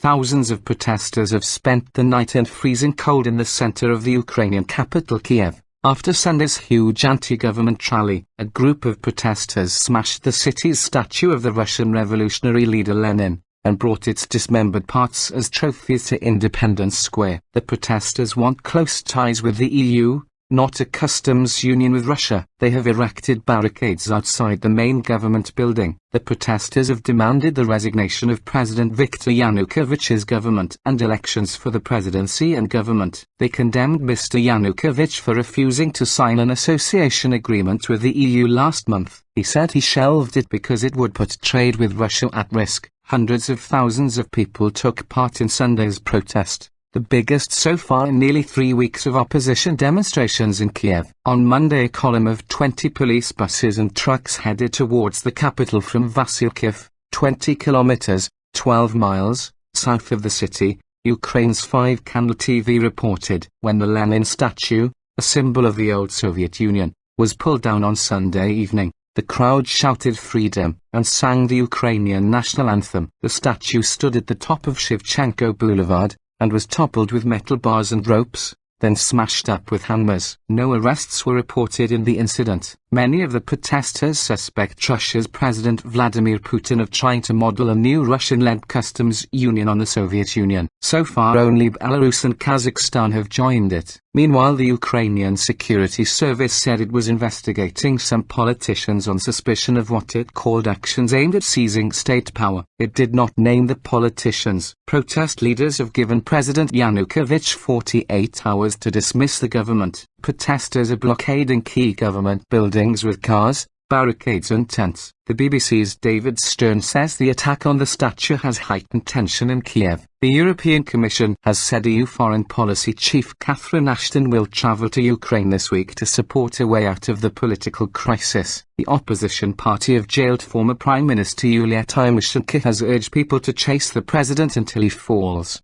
Thousands of protesters have spent the night in freezing cold in the center of the Ukrainian capital Kiev. After Sunday's huge anti-government rally, a group of protesters smashed the city's statue of the Russian revolutionary leader Lenin, and brought its dismembered parts as trophies to Independence Square. The protesters want close ties with the EU, not a customs union with Russia. They have erected barricades outside the main government building. The protesters have demanded the resignation of President Viktor Yanukovych's government and elections for the presidency and government. They condemned Mr Yanukovych for refusing to sign an association agreement with the EU last month. He said he shelved it because it would put trade with Russia at risk. Hundreds of thousands of people took part in Sunday's protest, the biggest so far in nearly 3 weeks of opposition demonstrations in Kiev. On Monday, a column of 20 police buses and trucks headed towards the capital from Vasilkiv, 20 kilometers, 12 miles, south of the city, Ukraine's 5-Candle TV reported. When the Lenin statue, a symbol of the old Soviet Union, was pulled down on Sunday evening, the crowd shouted freedom and sang the Ukrainian national anthem. The statue stood at the top of Shevchenko Boulevard, and was toppled with metal bars and ropes, then smashed up with hammers. No arrests were reported in the incident. Many of the protesters suspect Russia's President Vladimir Putin of trying to model a new Russian-led customs union on the Soviet Union. So far only Belarus and Kazakhstan have joined it. Meanwhile, the Ukrainian Security Service said it was investigating some politicians on suspicion of what it called actions aimed at seizing state power. It did not name the politicians. Protest leaders have given President Yanukovych 48 hours to dismiss the government. Protesters are blockading key government buildings with cars, barricades and tents. The BBC's David Stern says the attack on the statue has heightened tension in Kiev. The European Commission has said EU Foreign Policy Chief Catherine Ashton will travel to Ukraine this week to support a way out of the political crisis. The opposition party of jailed former Prime Minister Yulia Tymoshenko has urged people to chase the president until he falls.